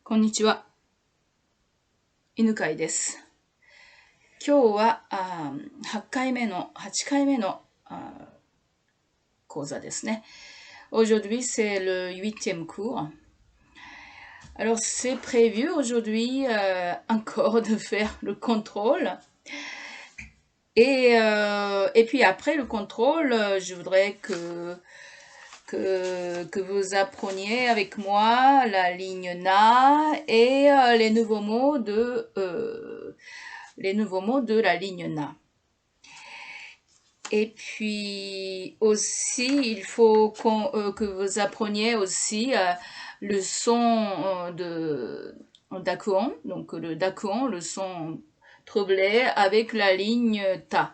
こんにちは、犬飼です。今日は8回目の講座ですね。Aujourd'hui, c'est le 8e cours. Alors, c'est prévu aujourd'hui encore de faire le contrôle. Et puis après le contrôle, je voudrais que vous appreniez avec moi la ligne na et les nouveaux mots de la ligne na. Et puis aussi, il faut que vous appreniez aussi le son d'akuon, donc le dakuon, le son troublé avec la ligne ta.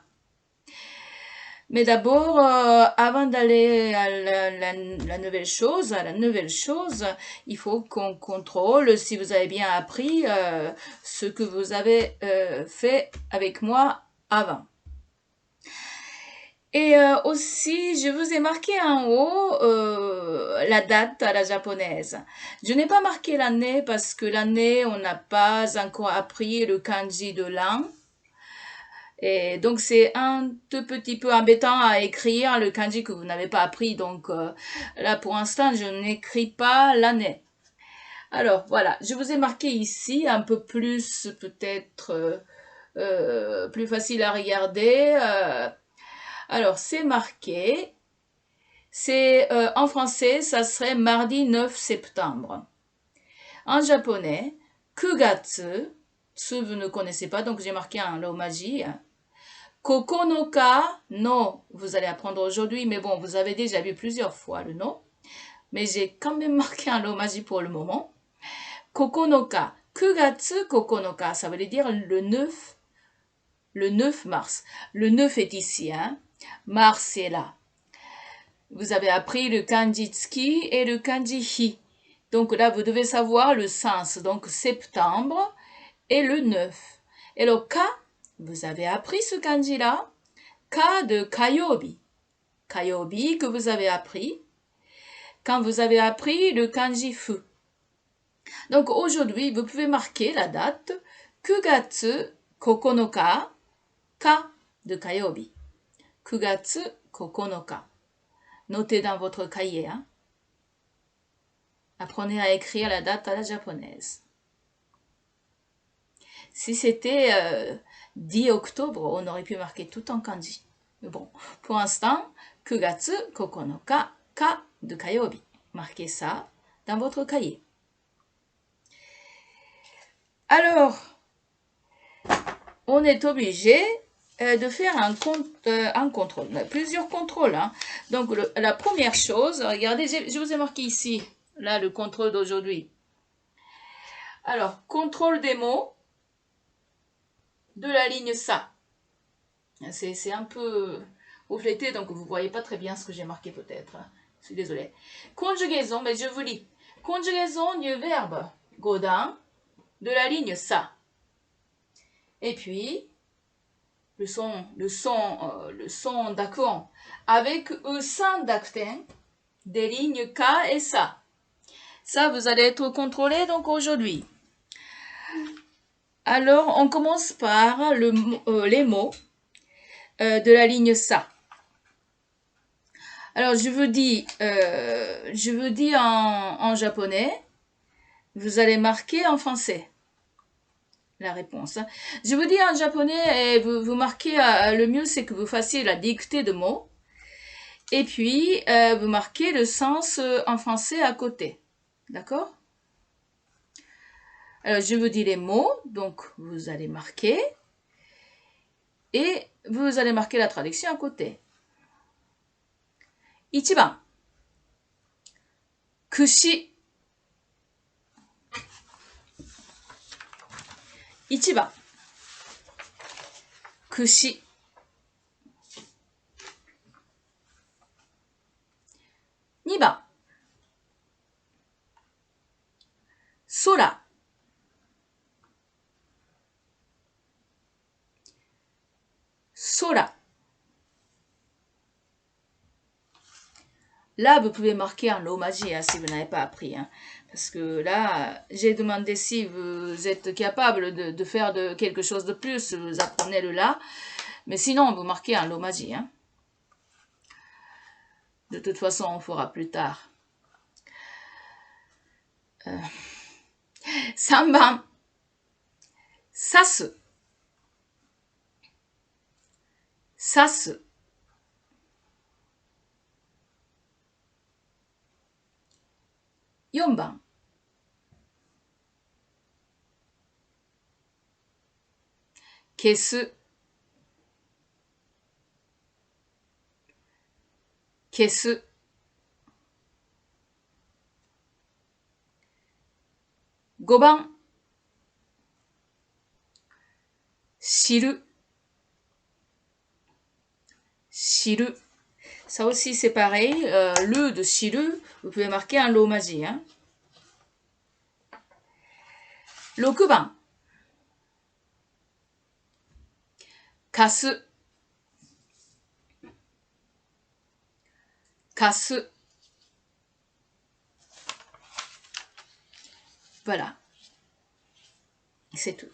Mais d'abord, avant d'aller à la nouvelle chose, il faut qu'on contrôle si vous avez bien appris ce que vous avez fait avec moi avant. Et aussi, je vous ai marqué en haut la date à la japonaise. Je n'ai pas marqué l'année parce que l'année, on n'a pas encore appris le kanji de l'an. Et donc, c'est un tout petit peu embêtant à écrire le kanji que vous n'avez pas appris. Donc, là, pour l'instant, je n'écris pas l'année. Alors, voilà, je vous ai marqué ici un peu plus, peut-être, plus facile à regarder. Alors, c'est marqué. C'est en français, ça serait mardi 9 septembre. En japonais, kugatsu. Vous ne connaissez pas, donc j'ai marqué un romaji. Kokonoka no, vous allez apprendre aujourd'hui, mais bon, vous avez déjà vu plusieurs fois le no. Mais j'ai quand même marqué un romaji pour le moment. Kokonoka, kugatsu kokonoka, ça veut dire le 9 mars. Le 9 est ici, hein. Mars est là. Vous avez appris le kanji tsuki et le kanji hi. Donc là, vous devez savoir le sens. Donc septembre et le 9. Et le ka, vous avez appris ce kanji-là. Ka de kayobi. Kayobi que vous avez appris quand vous avez appris le kanji fu. Donc aujourd'hui, vous pouvez marquer la date Kugatsu kokonoka, ka de kayobi. Kugatsu kokonoka. Notez dans votre cahier. Hein. Apprenez à écrire la date à la japonaise. Si c'était 10 octobre, on aurait pu marquer tout en kanji. Mais bon, pour l'instant, Kugatsu kokonoka, ka de kayobi. Marquez ça dans votre cahier. Alors, on est obligé de faire un contrôle, plusieurs contrôles. Hein. Donc, la première chose, regardez, je vous ai marqué ici, là, le contrôle d'aujourd'hui. Alors, contrôle des mots de la ligne sa. C'est un peu reflété, donc vous ne voyez pas très bien ce que j'ai marqué peut-être. Je suis désolée. Conjugaison, mais je vous lis. Conjugaison du verbe godin de la ligne sa. Et puis, le son d'akuon avec usan dakuten des lignes ka et sa. Ça, vous allez être contrôlé donc aujourd'hui. Alors, on commence par les mots de la ligne sa. Alors, je vous dis en japonais, vous allez marquer en français la réponse. Je vous dis en japonais et vous marquez, le mieux c'est que vous fassiez la dictée de mots. Et puis, vous marquez le sens en français à côté. D'accord? Alors, je vous dis les mots, donc vous allez marquer. Et vous allez marquer la traduction à côté. Ichiban. Kushi. Ichiban. Kushi. 2番。空。空。Là, vous pouvez marquer en lomaji hein, si vous n'avez pas appris. Hein. Parce que là, j'ai demandé si vous êtes capable de faire quelque chose de plus, vous apprenez le là. Mais sinon, vous marquez en lomaji. Hein. De toute façon, on fera plus tard. 3番、刺す、刺す。4番、消す、消す。5番、知る、知る。Ça aussi c'est pareil, le de 知る, vous pouvez marquer un lomaji. Hein. 6番、貸す、貸す。Voilà. C'est tout.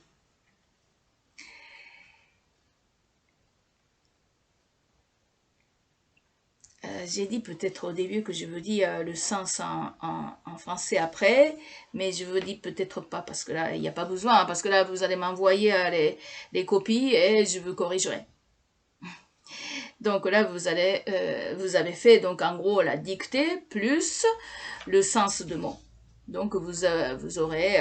J'ai dit peut-être au début que je vous dis le sens en français après, mais je vous dis peut-être pas parce que là, il n'y a pas besoin, parce que là, vous allez m'envoyer les copies et je vous corrigerai. Donc là, vous avez fait donc en gros la dictée plus le sens de mot. Donc vous aurez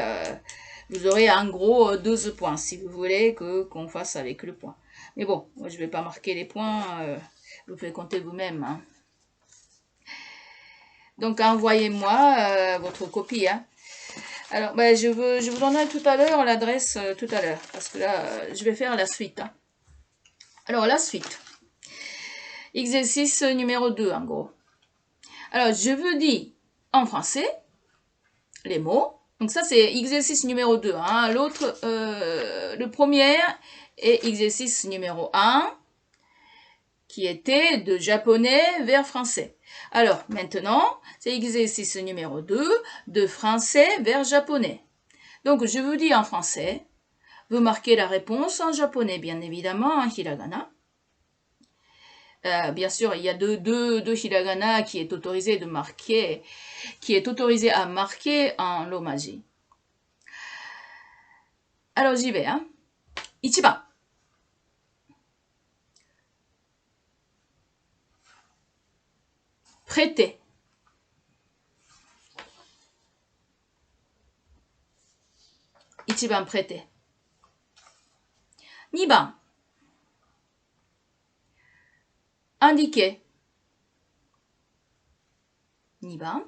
en gros 12 points si vous voulez qu'on fasse avec le point. Mais bon, moi je vais pas marquer les points, vous pouvez compter vous-même. Hein. Donc envoyez-moi votre copie. Hein. Alors ben, je vous donnerai tout à l'heure l'adresse tout à l'heure parce que là je vais faire la suite. Hein. Alors la suite. Exercice numéro 2 en gros. Alors je vous dis en français les mots. Donc ça c'est exercice numéro 2. Hein. L'autre, le premier est exercice numéro 1 qui était de japonais vers français. Alors maintenant c'est exercice numéro 2 de français vers japonais. Donc je vous dis en français, vous marquez la réponse en japonais bien évidemment en hiragana. Bien sûr, il y a deux hiragana qui est autorisé de marquer, qui est autorisé à marquer en lomaji. Alors j'y vais. Hein. 1番。prêter. 1番 prêter. 2番。indiquer. 2番。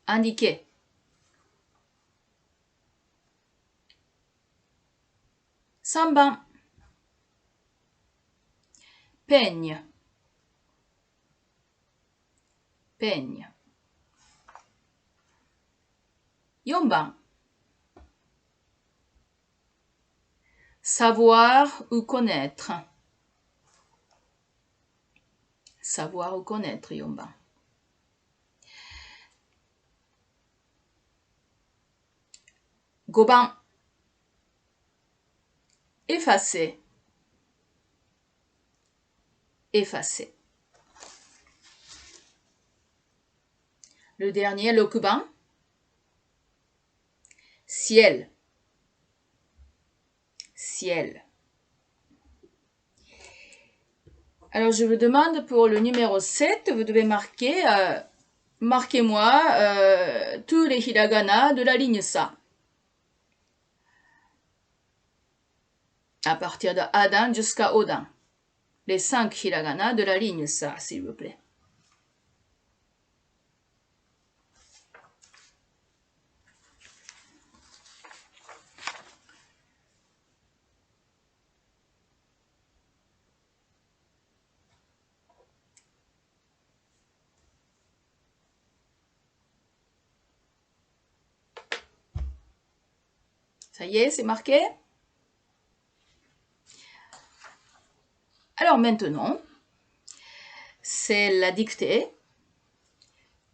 indiquer. 3番。peigne. peigne. 4番。savoir ou connaître. savoir ou connaître 4番。5番。effacer. effacer. Le dernier, 6番。ciel. ciel. Alors, je vous demande pour le numéro 7, vous devez marquer, marquez-moi tous les hiragana de la ligne sa. À partir de Adan jusqu'à Odan. Les 5 hiragana de la ligne sa, s'il vous plaît. Ça y est, c'est marqué? Alors maintenant, c'est la dictée.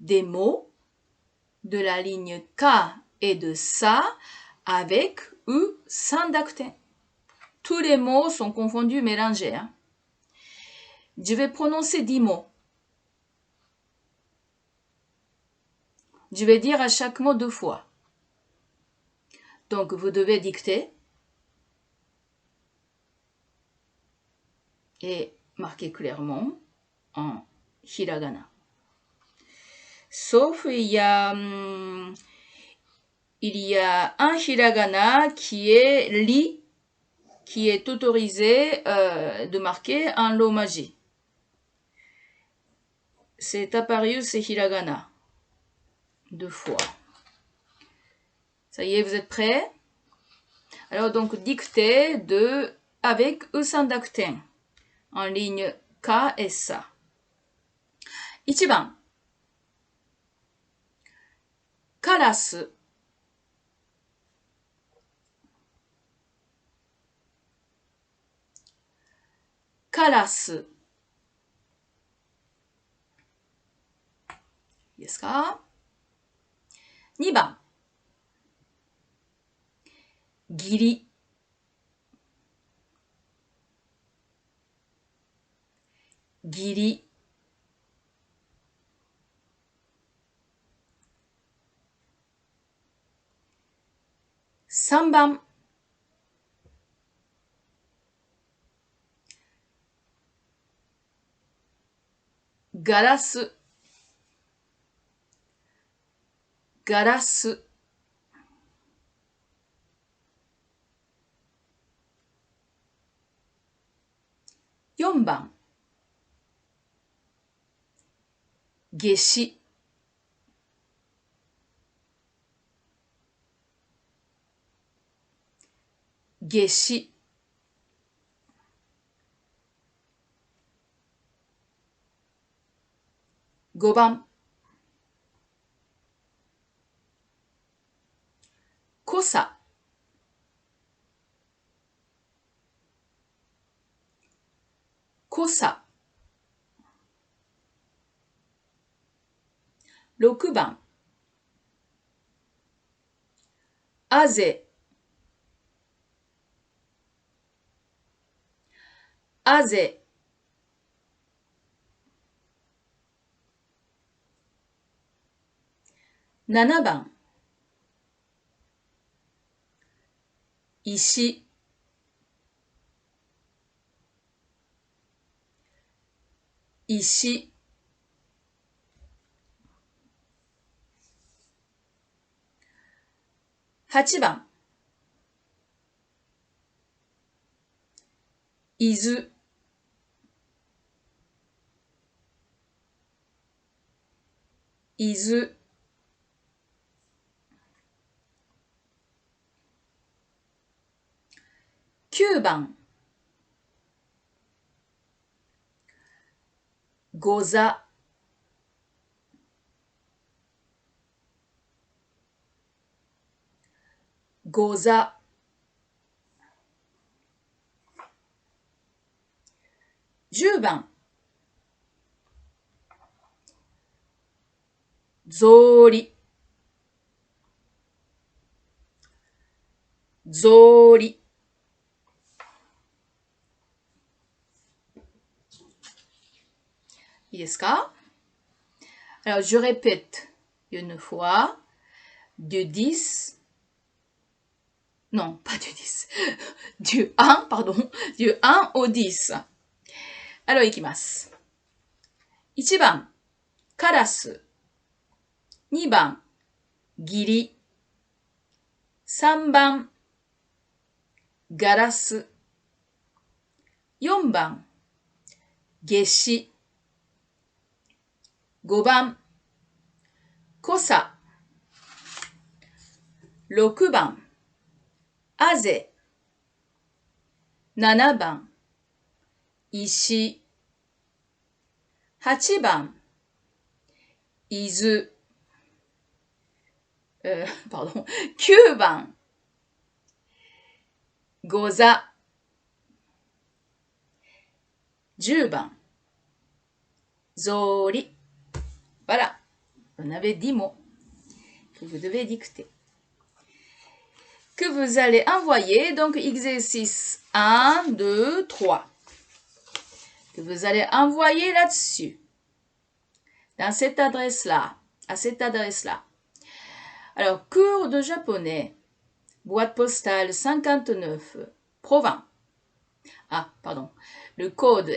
des mots de la ligne Ka et de Sa avec ou sans d'accent. Tous les mots sont confondus, mélangés. Hein. Je vais prononcer 10 mots. Je vais dire à chaque mot 2 fois. Donc, vous devez dicter et marquer clairement en hiragana. Sauf il y a un hiragana qui est li, qui est autorisé de marquer en romaji. C'est apparu, c'est hiragana. 2 fois. Ça y est, vous êtes prêts? Alors donc, dictée avec ou sans d'accent en ligne Ka et Sa. 1番カラスカラスいいですか？ 2番ギリギリ3番ガラスガラス4番夏至夏至5番濃さ濃さ6番あぜあぜ7番石石8番伊豆伊豆9番ござござ10番ぞーりぞーりいいですか？ Alors, je répète une fois, du 10, non, pas du 10, du 1, pardon, du 1 au 10. Alors, いきます。1番、カラス。2番、ギリ。3番、ガラス。4番、夏至。5番、濃さ。6番、あぜ。7番、石。8番、伊豆。pardon。9番、ござ。10番、ぞーり。Voilà. On avait 10 mots que vous devez dicter. Que vous allez envoyer, donc exercice 1, 2, 3. Que vous allez envoyer là-dessus. Dans cette adresse-là, à cette adresse-là. Alors, cours de japonais, boîte postale 59, Provins. Ah, pardon. Le code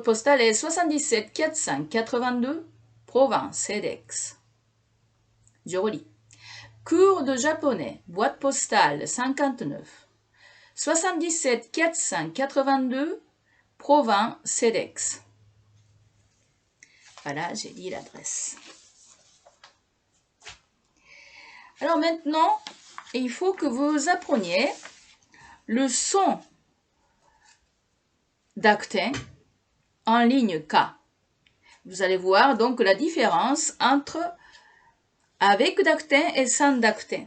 postal est 77 405 82, Provins, CEDEX. Je relis. Cours de japonais, boîte postale 59, 77 405 82, Provins, CEDEX. Voilà, j'ai dit l'adresse. Alors maintenant, il faut que vous appreniez le son d'actin en ligne K. Vous allez voir donc la différence entre avec d'actin et sans d'actin.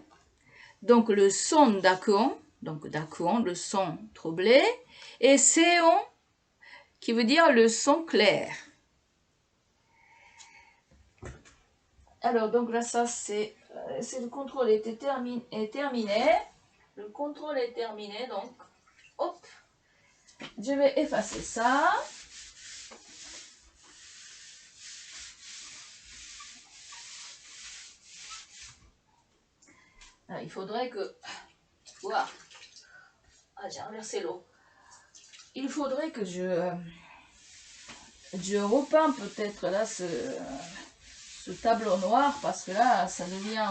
Donc le son d'akuon, le son troublé, et seon, qui veut dire le son clair. Alors donc là, ça c'est le contrôle est terminé. Le contrôle est terminé, donc hop, je vais effacer ça. Alors, il faudrait que... Wow. Ah, j'ai renversé l'eau. Il faudrait que je repeins peut-être là ce tableau noir, parce que là, ça devient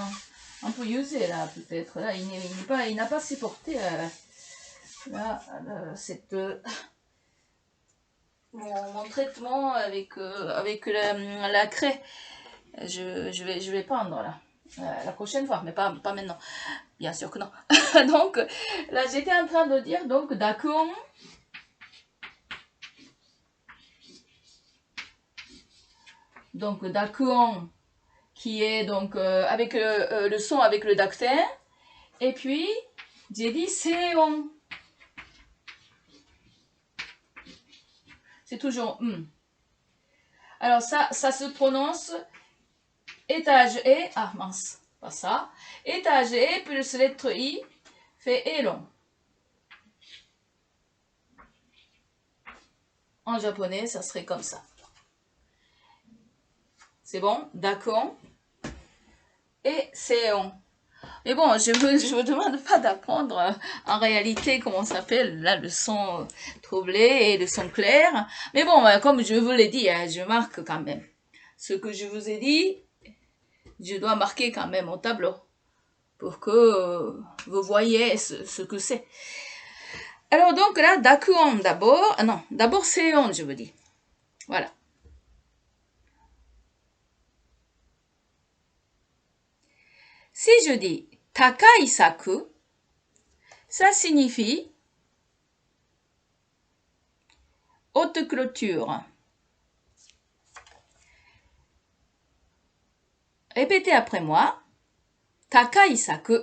un peu usé, là, peut-être. Là, il n'a pas supporté mon traitement avec la craie. Je vais peindre, là. La prochaine fois, mais pas maintenant. Bien sûr que non. Donc, là, j'étais en train de dire, donc, dakuon. Donc, dakuon, qui est donc avec le son avec le d'actin. Et puis, j'ai dit seon. C'est toujours Alors, ça se prononce étage E. Ah, mince, pas ça. Étage E plus lettre I fait elon. En japonais, ça serait comme ça. C'est bon? Dakuon et seon. Mais bon, je vous demande pas d'apprendre en réalité comment s'appelle là le son troublé et le son clair. Mais bon, comme je vous l'ai dit, je marque quand même. Ce que je vous ai dit, je dois marquer quand même au tableau pour que vous voyez ce que c'est. Alors donc là, dakuon d'abord. Non, d'abord seon, je vous dis. Voilà. Si je dis takai saku, ça signifie haute clôture. Répétez après moi. Takai saku.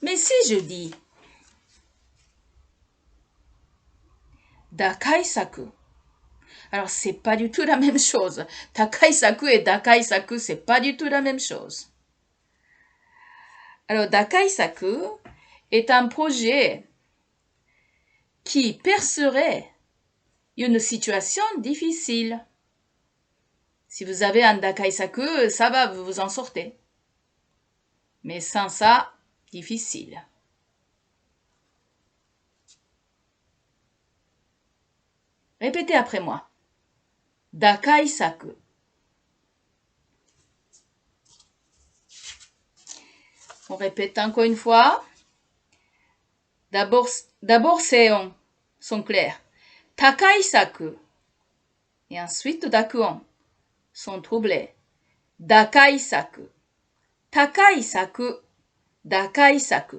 Mais si je dis dakai saku, alors c'est pas du tout la même chose. Takai saku et dakai saku, c'est pas du tout la même chose. Alors dakai saku est un projet qui percerait une situation difficile. Si vous avez un dakai saku, ça va, vous vous en sortez. Mais sans ça, difficile. Répétez après moi. Dakai saku. On répète encore une fois. D'abord seon, son clair. Takai saku. Et ensuite dakuon, son troublé. Dakai saku. Takai saku. Dakai saku.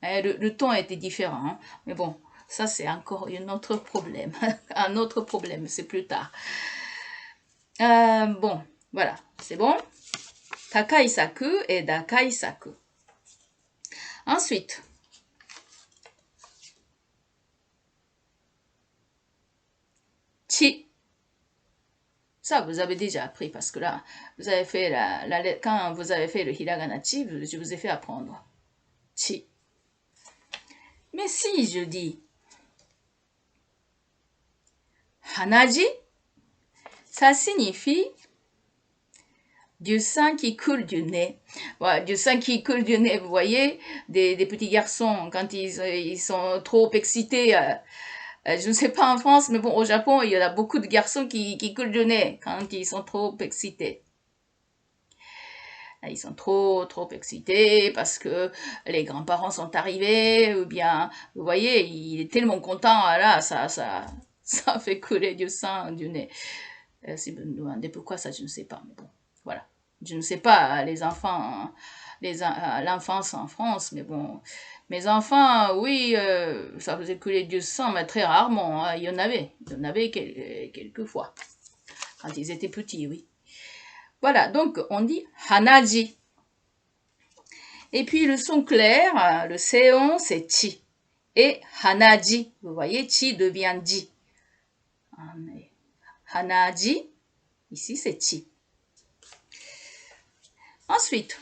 Le ton était différent, hein? Mais bon, ça c'est encore un autre problème. Un autre problème, c'est plus tard. Bon, voilà, c'est bon. Takai saku et dakai saku. Ensuite, chi. Ça, vous avez déjà appris parce que là, vous avez fait quand vous avez fait le hiragana chi, je vous ai fait apprendre. Chi. Mais si je dis hanaji, ça signifie du sang qui coule du nez. Voilà, du sang qui coule du nez, vous voyez, des petits garçons, quand ils sont trop excités, je ne sais pas en France, mais bon, au Japon, il y a beaucoup de garçons qui coulent du nez quand ils sont trop excités. Ils sont trop excités parce que les grands-parents sont arrivés, ou bien, vous voyez, il est tellement content, là, ça fait couler du sang du nez. Si vous me demandez pourquoi ça, je ne sais pas, mais bon, voilà. Je ne sais pas les enfants, l'enfance en France, mais bon, mes enfants, oui, ça faisait couler du sang, mais très rarement, hein, il y en avait quelques fois, quand ils étaient petits, oui. Voilà, donc on dit hanaji. Et puis le son clair, le séon, c'est chi. Et hanaji, vous voyez, chi devient ji. Hanaji, ici c'est chi. Ensuite,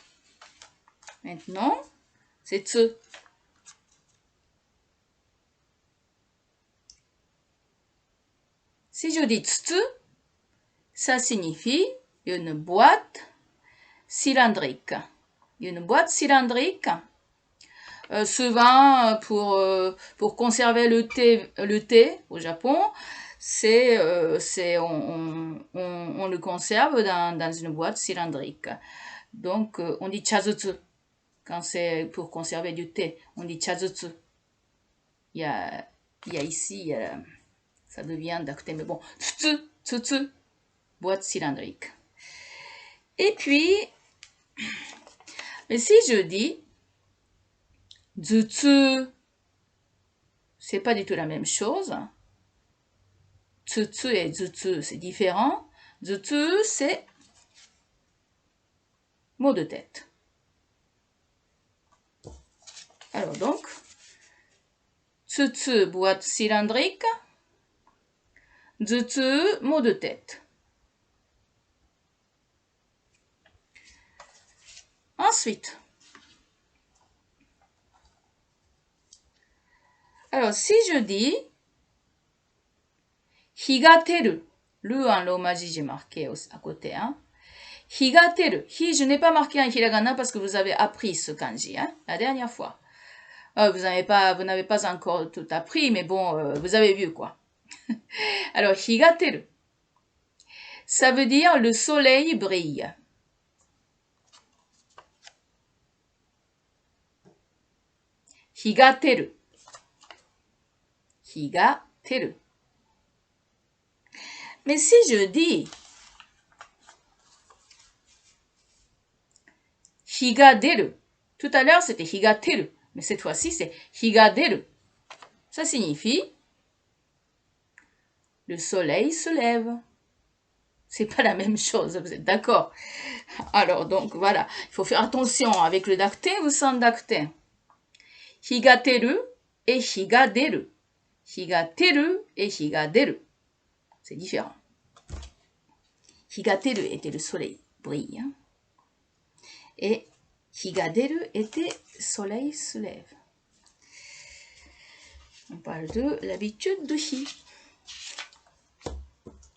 maintenant, c'est tsu. Si je dis tsu, ça signifie une boîte cylindrique. Une boîte cylindrique, souvent pour conserver le thé au Japon, on le conserve dans une boîte cylindrique. Donc, on dit chazutsu. Quand c'est pour conserver du thé, on dit chazutsu. Il y a ici, ça devient dakute, mais bon, tsutsu, boîte cylindrique. Et puis, mais si je dis zutsu, c'est pas du tout la même chose. Tsutsu et zutsu, c'est différent. Zutsu, c'est mot de tête. Alors donc, tsutsu, boîte cylindrique. Zutsu, mot de tête. Ensuite, alors si je dis higateru, le en romaji j'ai marqué à côté, hein. Higateru, je n'ai pas marqué en hiragana parce que vous avez appris ce kanji, hein, la dernière fois. Vous n'avez pas encore tout appris, mais bon, vous avez vu quoi. Alors, higateru, ça veut dire le soleil brille. Higateru. Higateru. Mais si je dis higaderu, tout à l'heure c'était higateru, mais cette fois-ci c'est higaderu. Ça signifie le soleil se lève. C'est pas la même chose, vous êtes d'accord? Alors donc voilà, il faut faire attention avec le dakten ou sans dakten. Higateru et higaderu. Higateru et higaderu. C'est différent. Higateru était le soleil brille. Hein? Et higaderu était soleil se lève. On parle de l'habitude de hi.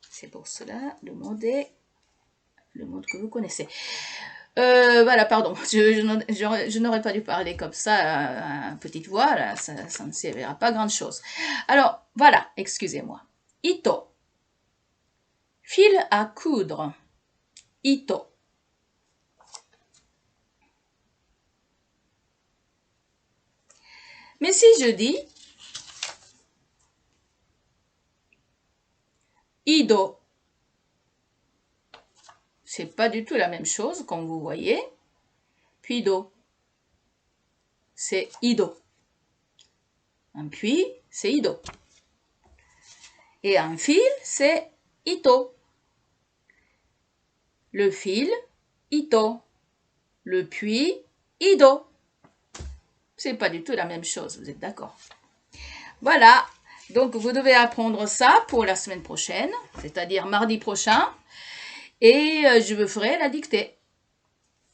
C'est pour cela le mode que vous connaissez. Voilà, pardon, je n'aurais pas dû parler comme ça, à petite voix, là, ça ne servira pas grand chose. Alors, voilà, excusez-moi. Ito. Fil à coudre. Ito. Mais si je dis ido, c'est pas du tout la même chose, comme vous voyez. Puis do, c'est ido. Un puits, c'est ido. Et un fil, c'est ito. Le fil, ito. Le puits, ido. C'est pas du tout la même chose, vous êtes d'accord? Voilà, Donc, vous devez apprendre ça pour la semaine prochaine, c'est-à-dire mardi prochain. Et je vous ferai la dictée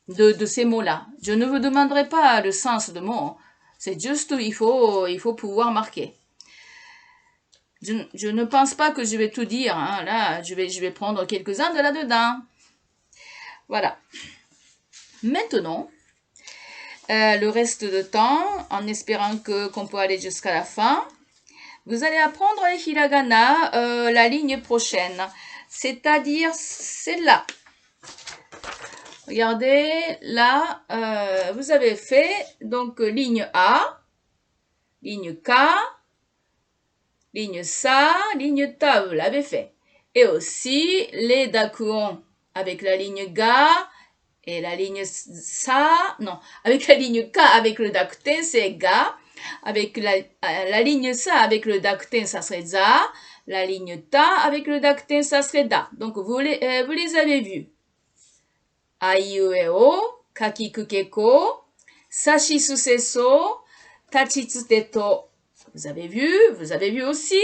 de ces mots-là. Je ne vous demanderai pas le sens de mots. C'est juste, il faut pouvoir marquer. Je ne pense pas que je vais tout dire. Hein. Là, je vais prendre quelques-uns de là-dedans. Voilà. Maintenant, le reste de temps, en espérant qu'on peut aller jusqu'à la fin, vous allez apprendre les hiragana, la ligne prochaine, c'est-à-dire celle-là. Regardez, là, vous avez fait donc ligne A, ligne K, ligne Sa, ligne Ta, vous l'avez fait. Et aussi les dakuon avec la ligne Ga et la ligne Sa, non, avec la ligne K avec le dakuten, c'est Ga. Avec la ligne Sa avec le dakuten, ça serait Za. La ligne Ta avec le dakuten, ça serait Da. Donc, vous les avez vus. Aiue o, kakikuke ko, sashisuse so, tachitsute to. Vous avez vu aussi.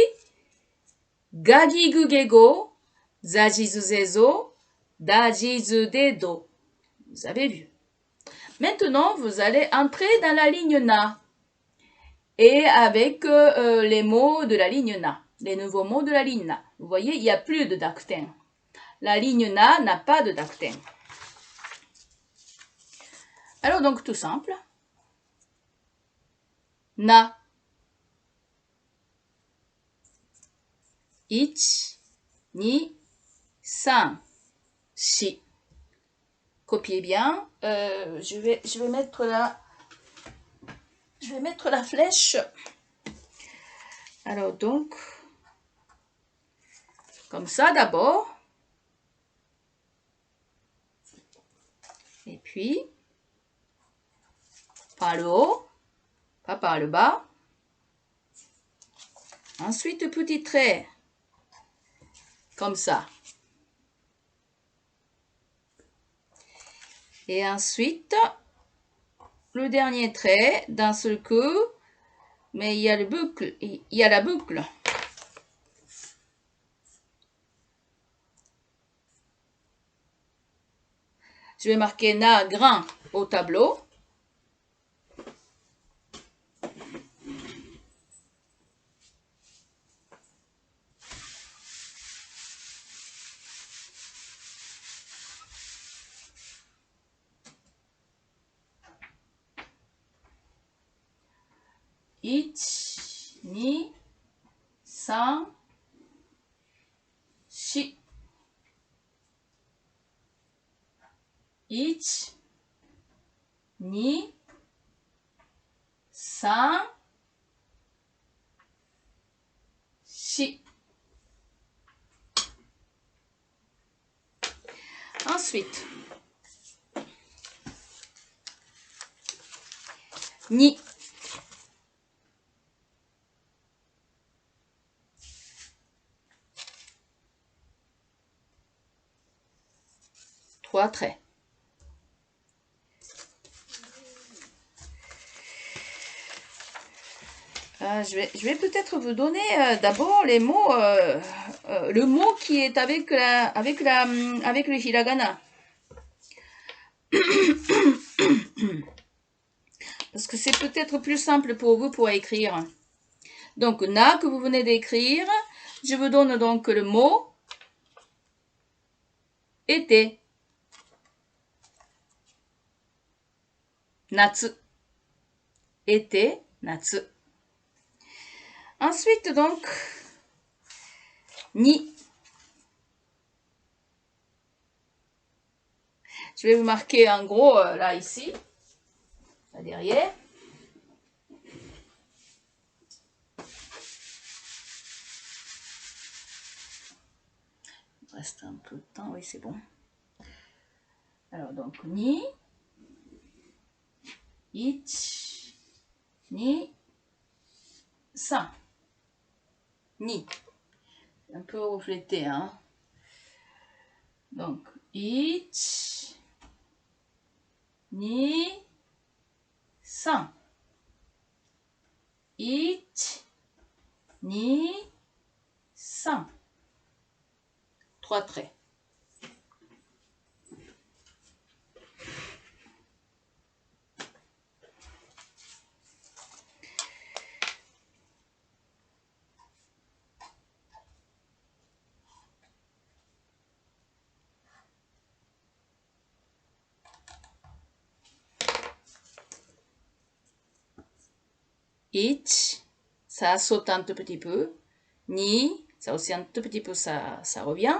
Gagigu go, zajizuze zo, dajizude do. Vous avez vu. Maintenant, vous allez entrer dans la ligne Na. Et avec les mots de la ligne Na. Les nouveaux mots de la ligne Na. Vous voyez, il n'y a plus de dakuten. La ligne Na n'a pas de dakuten. Alors donc, tout simple. Na. Ich, ni, san, shi. Copiez bien. Je vais mettre la flèche. Alors donc, comme ça d'abord. Et puis, par le haut, pas par le bas. Ensuite, petit trait, comme ça. Et ensuite, le dernier trait, d'un seul coup, mais il y a la boucle. Je vais marquer Na grand au tableau. Ich, ni, san, shi. Ich, ni, san, shi. Ensuite, ni. Trois traits. Je vais peut-être vous donner d'abord les mots, le mot qui est avec le hiragana. Parce que c'est peut-être plus simple pour vous pour écrire. Donc, na que vous venez d'écrire, je vous donne donc le mot été. Natsu. Été, natsu. Ensuite, donc, ni. Je vais vous marquer en gros, là, ici, là derrière. Il reste un peu de temps, oui, c'est bon. Alors, donc, ni. Ich, ni, san. Ni. Un peu reflété, hein. Donc, ich, ni, san. Ich, ni, 3. 3 traits. Ich, ça saute un tout petit peu. Ni, ça aussi un tout petit peu, ça revient.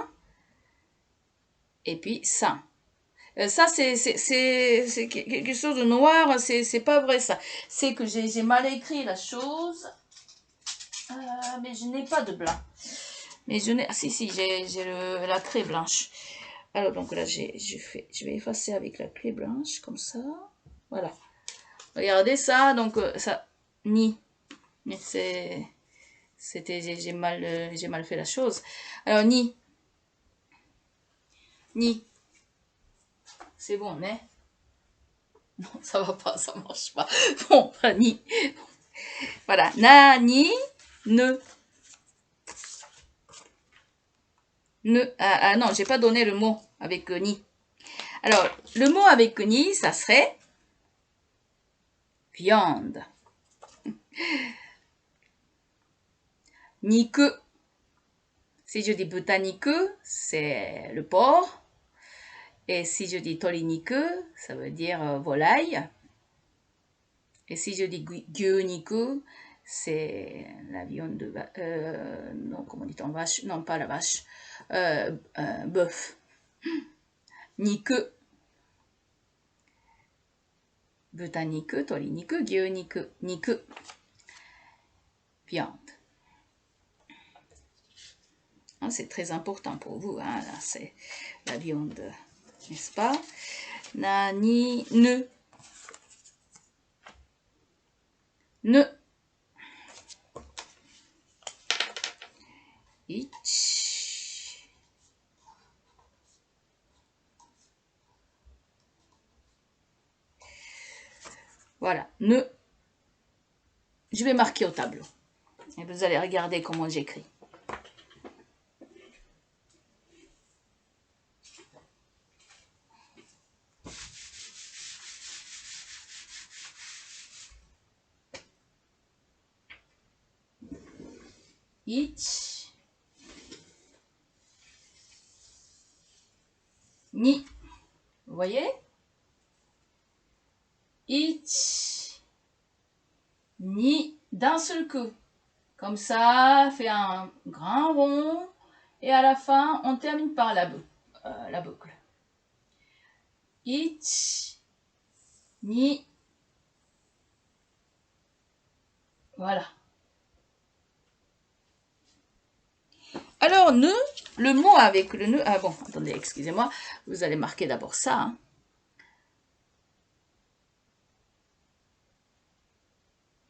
Et puis ça. Ça, c'est quelque chose de noir, c'est pas vrai ça. C'est que j'ai mal écrit la chose. Mais je n'ai pas de blanc. Mais je n'ai... Ah, si, j'ai la craie blanche. Alors, donc là, je vais effacer avec la craie blanche, comme ça. Voilà. Regardez ça, donc ça... Ni. Mais c'était... J'ai mal fait la chose. Alors, ni. Ni. C'est bon, mais... Non, ça va pas, ça marche pas. Bon, ni. Voilà. Na, ni, ne. Ne. Ah non, j'ai pas donné le mot avec ni. Alors, le mot avec ni, ça serait viande. Niku. Si je dis butaniku, c'est le porc. Et si je dis toriniku, ça veut dire volaille. Et si je dis gyuniku, c'est la viande de non, comment dit-on, vache? Non, pas la vache. Bœuf. Niku. Butaniku, toriniku, gyuniku, niku. Viande. Hein, c'est très important pour vous, hein, là, c'est la viande, n'est-ce pas? Nani, ne. Ne. Ich. Voilà, ne. Je vais marquer au tableau. Et vous allez regarder comment j'écris. Ich. Ni. Vous voyez? Ich. Ni. D'un seul coup. Comme ça, fait un grand rond. Et à la fin, on termine par la boucle. Ich. Ni. Voilà. Alors, ne, le mot avec le ne... Ah bon, attendez, excusez-moi. Vous allez marquer d'abord ça. Hein.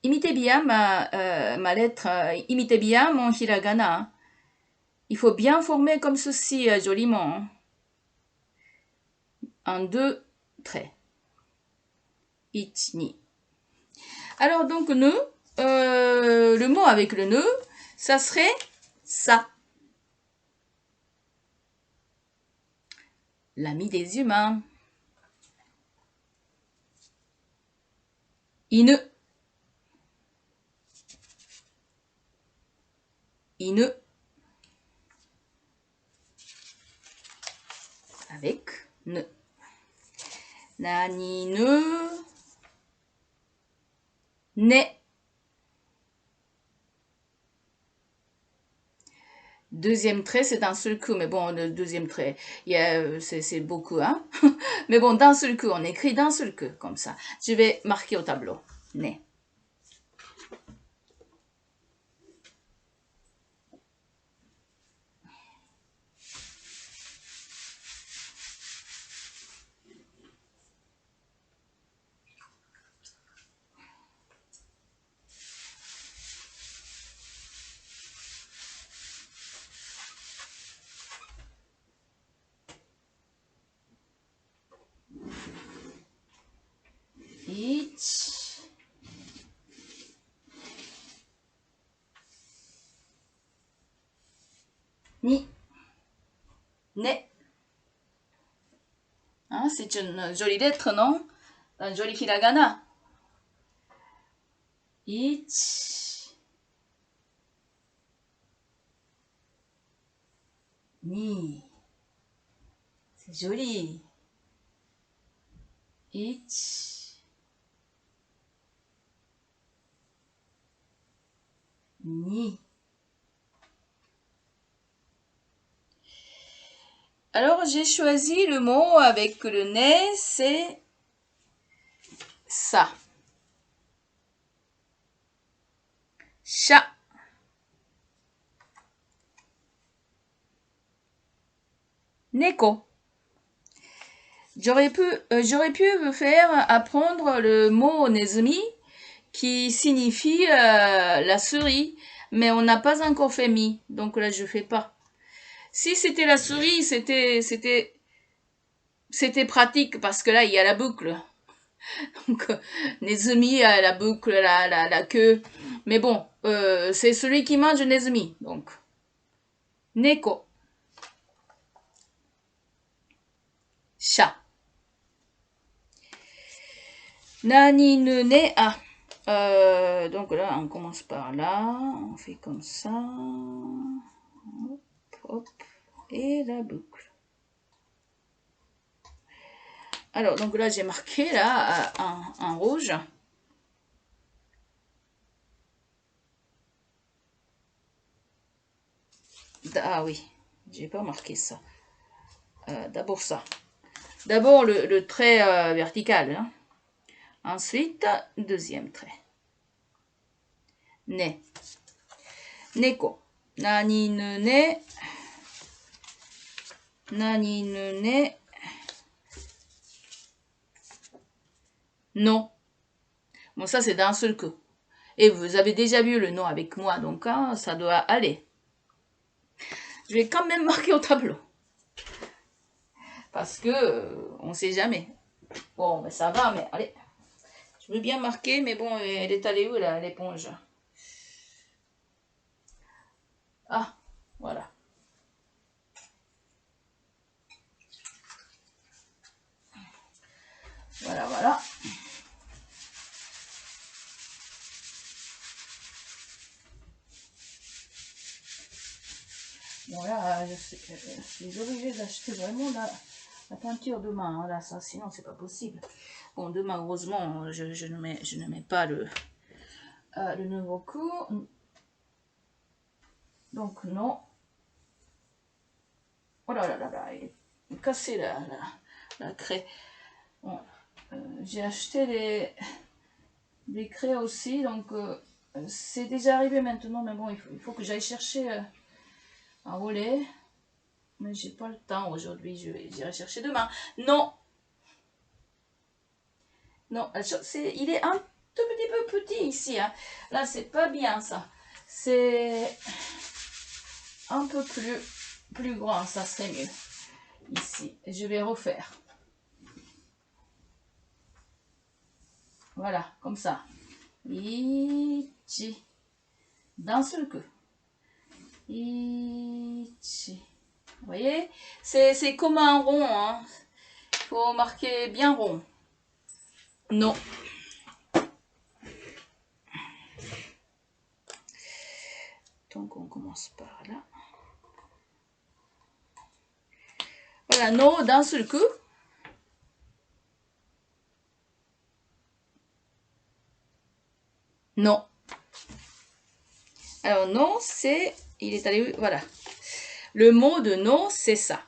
Imitez bien ma lettre, imitez bien mon hiragana. Il faut bien former comme ceci, joliment. En 2 traits. Ich, ni. Alors, donc, ne, le mot avec le ne, ça serait ça. L'ami des humains. Inu. Inu. Avec ne. Nani ne. Ne. Deuxième trait, c'est d'un seul coup, mais bon, le deuxième trait, c'est beaucoup, hein. Mais bon, d'un seul coup, on écrit d'un seul coup, comme ça. Je vais marquer au tableau. Ne. Ich. Hein, c'est une jolie lettre, non? Un joli hiragana. Ich, ni. C'est joli. Ich, ni. Alors, j'ai choisi le mot avec le nez, c'est ça. Chat. Neko. J'aurais pu me faire apprendre le mot nezumi qui signifie la souris, mais on n'a pas encore fait mi, donc là je fais pas. Si c'était la souris, c'était pratique parce que là il y a la boucle. Donc nezumi a la boucle, la queue. Mais bon, c'est celui qui mange nezumi, donc neko. Chat. Nani ne ne a. Donc là, on commence par là. On fait comme ça. Hop, hop. Et la boucle. Alors, donc là, j'ai marqué là en rouge. Ah oui, j'ai pas marqué ça. D'abord ça. D'abord le trait vertical. Hein. Ensuite, deuxième trait. Ne. Neko. Nani ne ne. Nani ne ne. Non. Bon, ça, c'est d'un seul coup. Et vous avez déjà vu le nom avec moi, donc hein, ça doit aller. Je vais quand même marquer au tableau. Parce que on sait jamais. Bon, mais ça va, mais allez. Je veux bien marquer, mais bon, elle est allée où, là, l'éponge? Ah, voilà. Voilà, voilà. Bon, là, je suis obligée d'acheter vraiment la peinture demain. Hein, là, ça, sinon, c'est pas possible. Bon, demain, heureusement, je ne mets pas le nouveau cours. Donc, non. Oh là là là là, il est cassé la craie. Bon, j'ai acheté des craies aussi, donc c'est déjà arrivé maintenant, mais bon, il faut que j'aille chercher un relais. Mais j'ai pas le temps aujourd'hui, j'irai chercher demain. Non, non, il est un tout petit peu petit ici. Hein. Là, c'est pas bien ça. C'est un peu plus grand, ça serait mieux. Ici, je vais refaire. Voilà, comme ça. Ichi. D'un seul coup. Ichi. Vous voyez? C'est comme un rond. Hein. Il faut marquer bien rond. Non. Donc, on commence par là. Voilà, non, d'un seul coup. Non. Alors, non, c'est... Il est allé... Voilà. Le mot de non, c'est ça.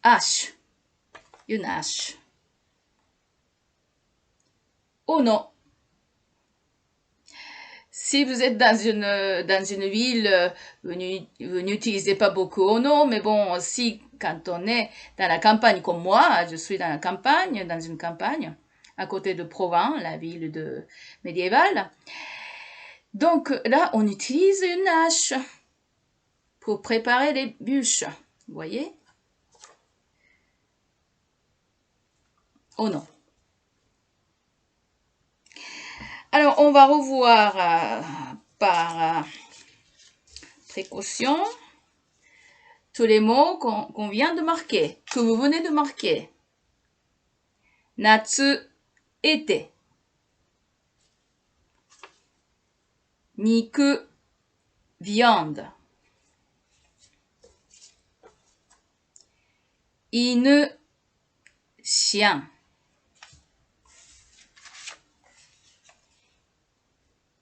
Hache. Une hache. Oh non. Si vous êtes dans une ville, vous n'utilisez pas beaucoup oh non, mais bon, si quand on est dans la campagne comme moi, je suis dans la campagne, dans une campagne, à côté de Provins, la ville médiévale. Donc là, on utilise une hache pour préparer les bûches. Vous voyez? Oh non. Alors, on va revoir par précaution. tous les mots qu'on vient de marquer, que vous venez de marquer. Natsu, été. Niku, viande. Inu, chien.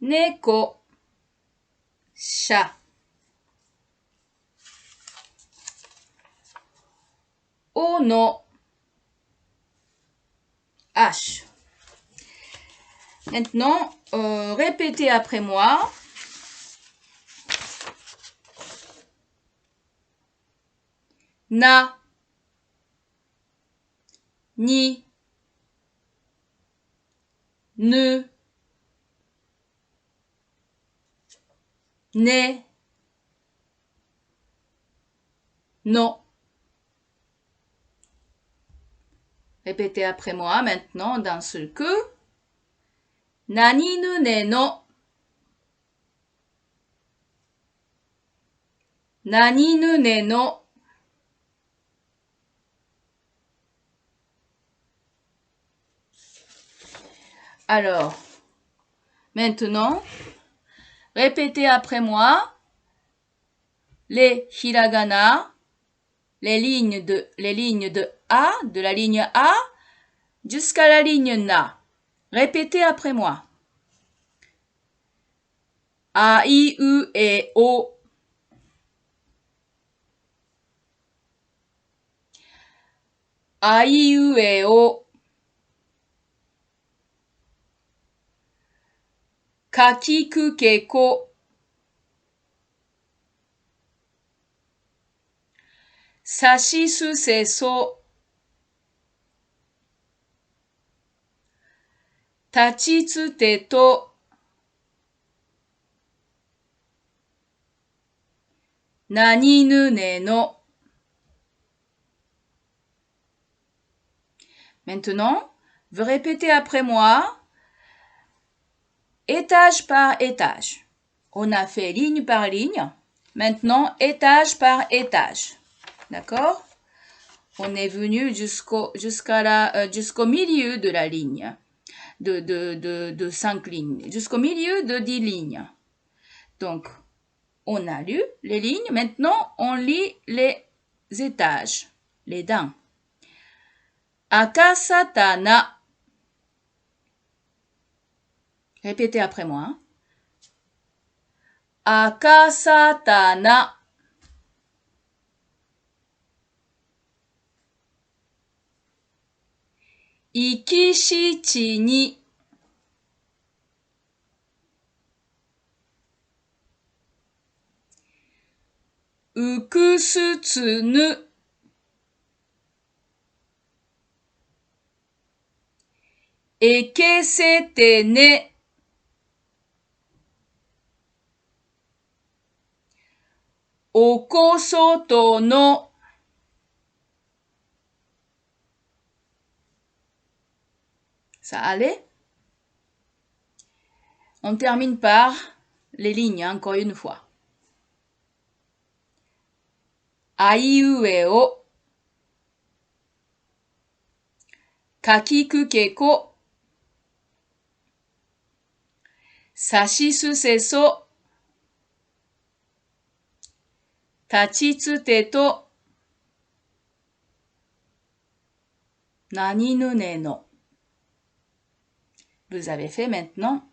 Neko, chat. Ono, hache. Maintenant, répétez après moi. Na, ni, ne, ne, non. Répétez après moi maintenant d'un seul coup. Nani nu ne no. Nani nu ne no. Alors, maintenant, répétez après moi les hiragana, les lignes de A, de la ligne A jusqu'à la ligne Na. Répétez après moi. A, I, U, E, O. A, I, U, E, O. Kaki, ku, ke, ko. Sashi, su, se, so. Tachi, tsu, te, to. Nani, nu, ne, no. Maintenant, vous répétez après moi, étage par étage. On a fait ligne par ligne. Maintenant, étage par étage. D'accord? On est venu jusqu'au milieu de la ligne, de 5 lignes, jusqu'au milieu de 10 lignes. Donc, on a lu les lignes. Maintenant, on lit les étages, les dents. Akasatana. Répétez après moi. Akasatana. Ikishichi ni. Ukusutsu-nu. Ekesete-ne. Okosoto no. Ça allait? On termine par les lignes, encore une fois. Aiue o. Kakiku keko. Sashisu se so. Tachitsu te to. Nani nu ne no. Vous avez fait maintenant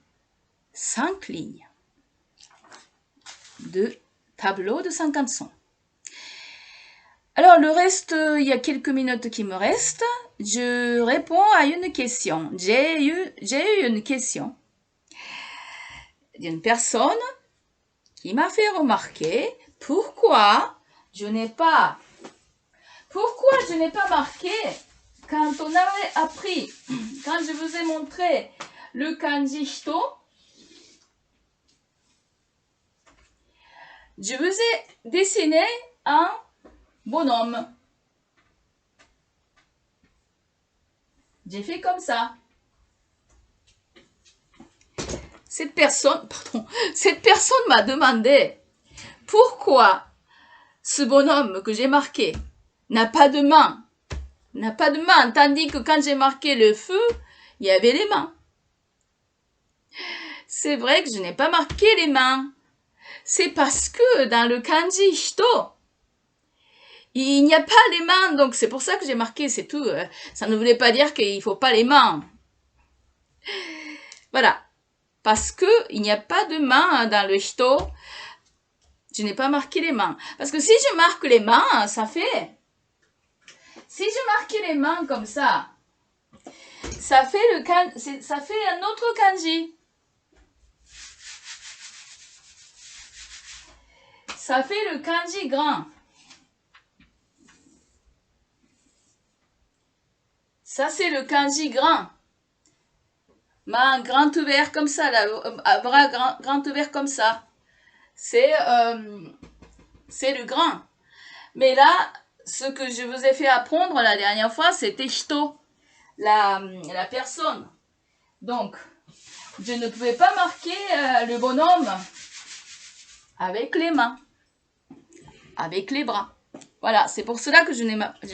5 lignes de tableau de 50 sons. Alors, le reste, il y a quelques minutes qui me restent. Je réponds à une question. J'ai eu une question d'une personne qui m'a fait remarquer pourquoi je n'ai pas marqué quand on avait appris, quand je vous ai montré le kanji hito, je vous ai dessiné un bonhomme. J'ai fait comme ça. Cette personne m'a demandé pourquoi ce bonhomme que j'ai marqué n'a pas de main. N'a pas de main, tandis que quand j'ai marqué le feu, il y avait les mains. C'est vrai que je n'ai pas marqué les mains. C'est parce que dans le kanji hito, il n'y a pas les mains, donc c'est pour ça que j'ai marqué, c'est tout. Ça ne voulait pas dire qu'il ne faut pas les mains. Voilà. Parce que il n'y a pas de main dans le hito, je n'ai pas marqué les mains. Parce que si je marque les mains, ça fait... Si je marquais les mains comme ça fait ça fait un autre kanji. Ça fait le kanji grand. Ça, c'est le kanji grand. Main grand ouvert comme ça, là, bras grand ouvert comme ça. C'est le grand. Mais là, ce que je vous ai fait apprendre la dernière fois, c'était hito, la personne. Donc, je ne pouvais pas marquer le bonhomme avec les mains, avec les bras. Voilà, c'est pour cela que je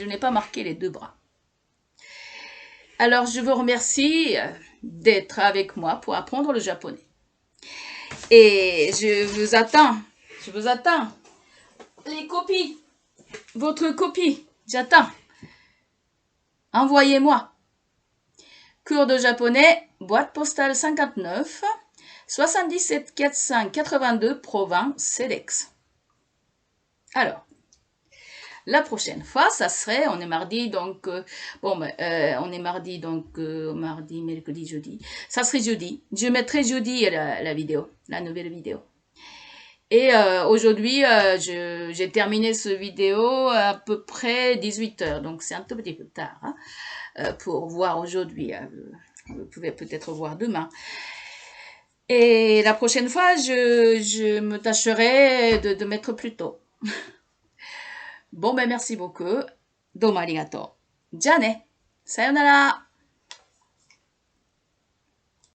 n'ai pas marqué les deux bras. Alors, je vous remercie d'être avec moi pour apprendre le japonais. Et je vous attends. Les copies. Votre copie. J'attends. Envoyez-moi. Cours de japonais, boîte postale 59, 77 482 Provins, Cedex. Alors, la prochaine fois, ça serait, on est mardi, donc, on est mardi, donc, mardi, mercredi, jeudi. Ça serait jeudi. Je mettrai jeudi la vidéo, la nouvelle vidéo. Et aujourd'hui, j'ai terminé ce vidéo à peu près 18h, donc c'est un tout petit peu tard pour voir aujourd'hui. Vous pouvez peut-être voir demain. Et la prochaine fois, je me tâcherai de mettre plus tôt. Bon, ben merci beaucoup. Domo arigato. じゃあね。さよなら。